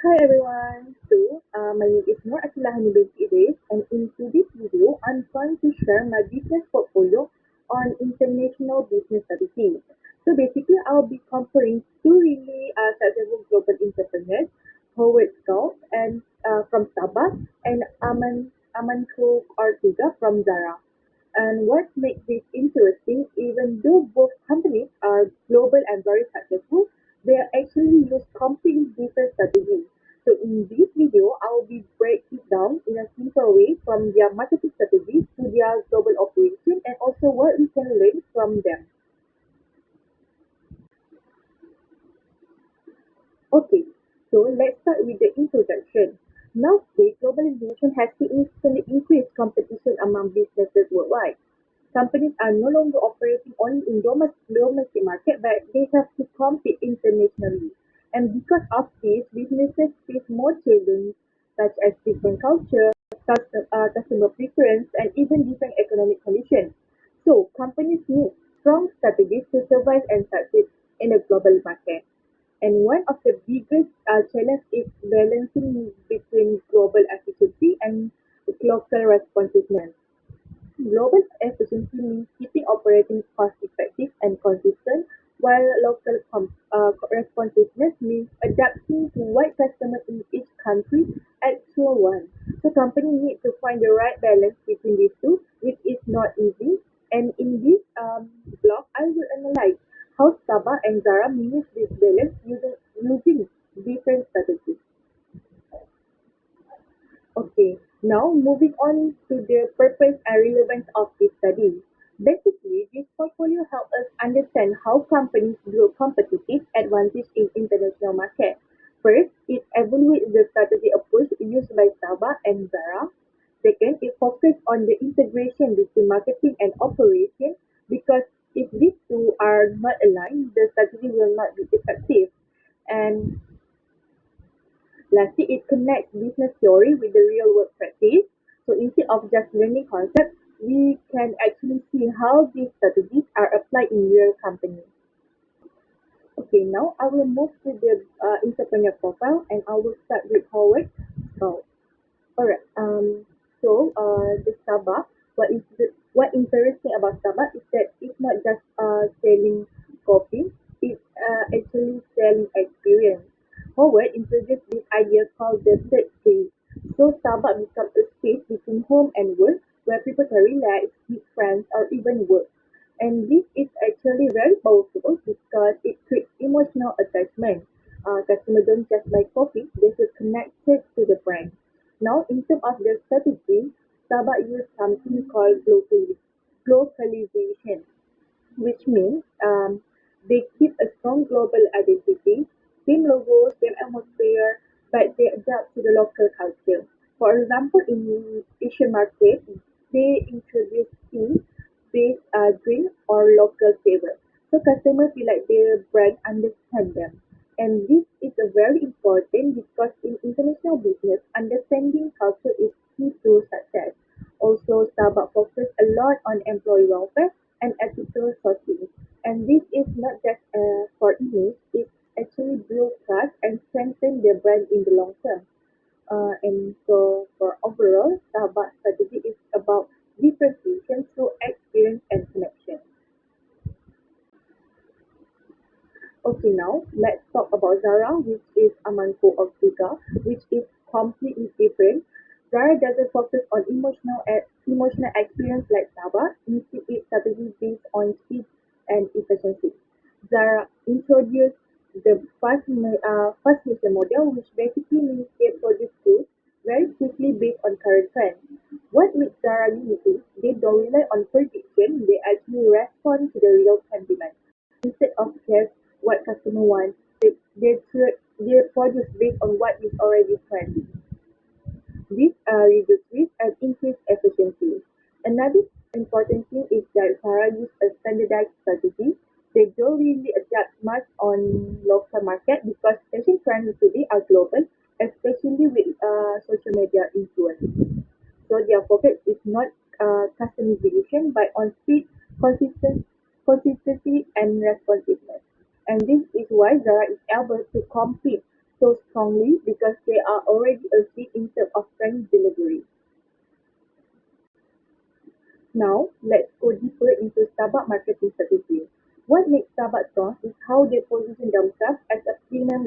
Hi everyone. My name is Nur Akila binti Idris, and in today's video, I'm going to share my business portfolio on international business strategy. So basically, I'll be comparing two really successful global entrepreneurs, Howard Schultz and from Starbucks and Amancio Ortega from Zara. And what makes this interesting, even though both companies are global and very successful, they actually use completely different strategies. So in this video, I will be break it down in a simple way from their marketing strategies to their global operation and also what we can learn from them. Okay, so let's start with the introduction. Nowadays, globalization has significantly increased competition among businesses worldwide. Companies are no longer operating only in domestic market, but they have to compete internationally. And because of this, businesses face more challenges such as different culture, customer preference, and even different economic conditions. So companies need strong strategies to survive and succeed in the global market. And one of the biggest challenges is balancing between global efficiency and local responsiveness. Global efficiency means keeping operating costs effective and consistent, while local responsiveness means adapting to what customers in each country actually want. So companies need to find the right balance between these two, which is not easy. And in this blog, I will analyze how Starbucks and Zara manage this balance using different strategies. Okay, now moving on to the purpose and relevance of this study. Basically, this portfolio helps us understand how companies grow competitive advantage in international market. First, it evaluates the strategy approach used by Starbucks and Zara. Second, it focuses on the integration between marketing and operation because if these two are not aligned, the strategy will not be effective. And lastly, it connects business theory with the real world practice. So instead of just learning concepts, we can actually see how these strategies are applied in real companies. Okay, now I will move to the entrepreneur profile and I will start with Howard. So, alright. The Starbucks. What interesting about Starbucks is that it's not just selling coffee. It's actually selling experience. Howard introduced this idea called the third space. So Starbucks becomes a space between home and work where people can relax, meet friends, or even work. And this is actually very powerful because it creates emotional attachment. Customers don't just buy coffee, they feel connected to the brand. Now, in terms of their strategy, Starbucks use something called globalization, which means they keep a strong global identity, same logo, same atmosphere, but they adapt to the local culture. For example, in Asian market, they introduce tea-based drink or local flavor. So customers feel like their brand understand them. And this is a very important because in international business, understanding culture is key to success. Also, Starbucks focus a lot on employee welfare and ethical sourcing. And this is not just for image, it actually build trust and strengthen their brand in the long term. And so for overall, Starbucks strategy is about differentiation through experience and connection. Okay, now let's talk about Zara, which is a mango of Ortega, which is completely different. Zara doesn't focus on emotional experience like Starbucks. Instead, its strategy based on speed and efficiency. Zara introduced the fast fashion model, which basically means they produce goods very quickly based on current trends. What makes Zara unique is they don't rely on prediction; they actually respond to the real-time demand. Instead of guess what customer wants, they produce based on what is already trending. This reduces risk and increase efficiency. Another important thing is that Zara use a standardized strategy. They don't really adapt much on local market because fashion trends today are global, especially with social media influence. So their focus is not customization but on speed, consistency and responsiveness. And this is why Zara is able to compete so strongly because they are already a seed in terms of brand delivery. Now, let's go deeper into Starbucks marketing strategy. What makes Starbucks strong is how they position themselves as a premium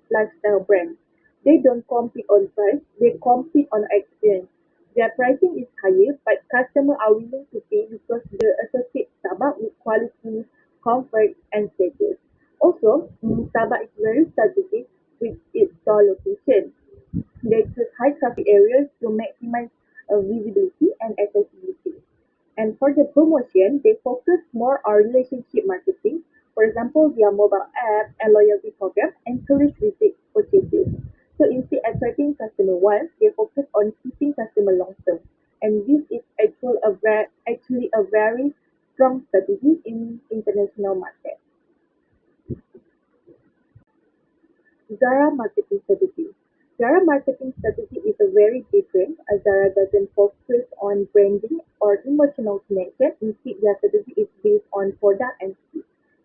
lifestyle brand. They don't compete on price, they compete on experience. Their pricing is higher, but customers are willing to pay because they associate Starbucks with quality, comfort, and status. Also, Starbucks is very strategic with its store location. They choose high traffic areas to maximize visibility and accessibility. And for the promotion, they focus more on relationship marketing. For example, via mobile app and loyalty program, encourage repeat purchases. So instead of attracting customer once, they focus on keeping customer long term. And this is actually a very strong strategy in international market. Zara marketing strategy. Zara marketing strategy is a very different as Zara doesn't focus on branding or emotional connection. Instead, their strategy is based on product and speed.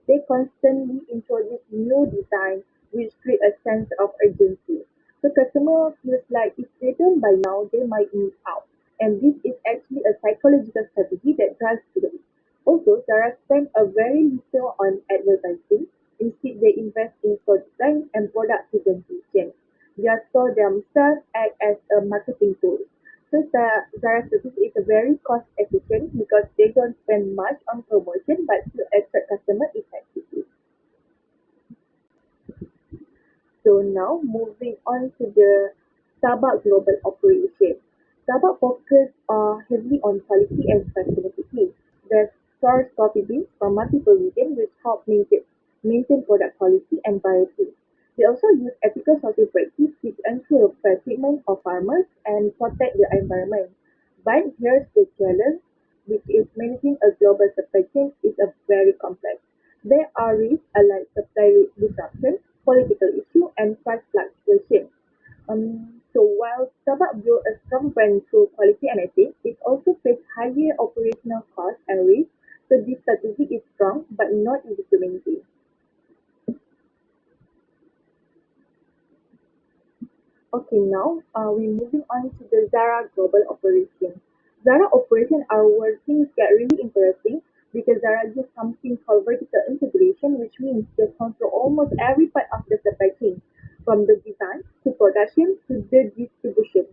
They constantly introduce new designs which create a sense of urgency. So customer feels like if they don't buy now, they might miss out. And this is actually a psychological strategy that drives growth. Also, Zara spent a very little on advertising. Instead, they invest in store design and product presentation. Their store themselves act as a marketing tool. So Zara strategy is a very cost efficient because they don't spend much on promotion but still attract customers effectively. So now moving on to the Starbucks global operation. Starbucks focus heavily on quality and sustainability. They source coffee beans from multiple regions which help maintain product quality and variety. They also use ethical sourcing practice which ensure fair treatment of farmers and protect the environment. But here's the challenge, which is managing a global supply chain is a very complex. There are risks like supply disruption, political issue, and price fluctuation. So while Starbucks built a strong brand through quality and ethics, it also faced higher operational costs and risks. So this strategy is strong but not easy to maintain. Okay, now we're moving on to the Zara global operation. Zara operations are where things get really interesting because Zara uses something called vertical integration, which means they control almost every part of the supply chain, from the design to production to the distribution.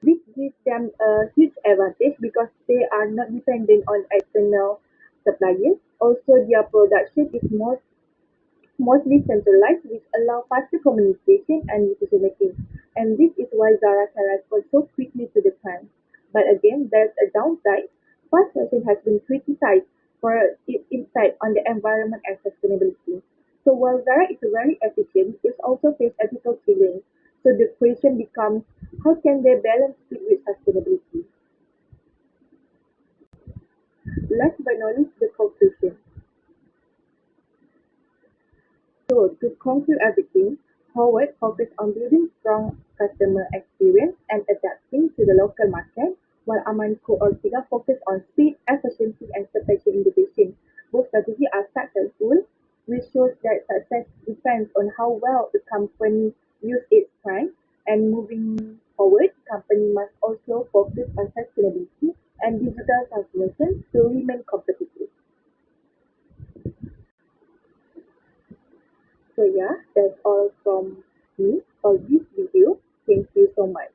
This gives them a huge advantage because they are not dependent on external suppliers. Also, their production is mostly centralized, which allow faster communication and decision-making. And this is why Zara can respond so quickly to the trend. But again, there's a downside. Fast fashion has been criticized for its impact on the environment and sustainability. So while Zara is very efficient, it also faces ethical challenges. So the question becomes, how can they balance speed with sustainability? Last but not least, the conclusion. So, to conclude everything, Howard focused on building strong customer experience and adapting to the local market, while Amancio Ortega focused on speed, efficiency, and supply chain innovation. Both strategies are successful, which shows that success depends on how well the company uses its strengths. And moving forward, company must also focus on sustainability and digital transformation to remain competitive. So yeah, that's all from me for this video. Thank you so much.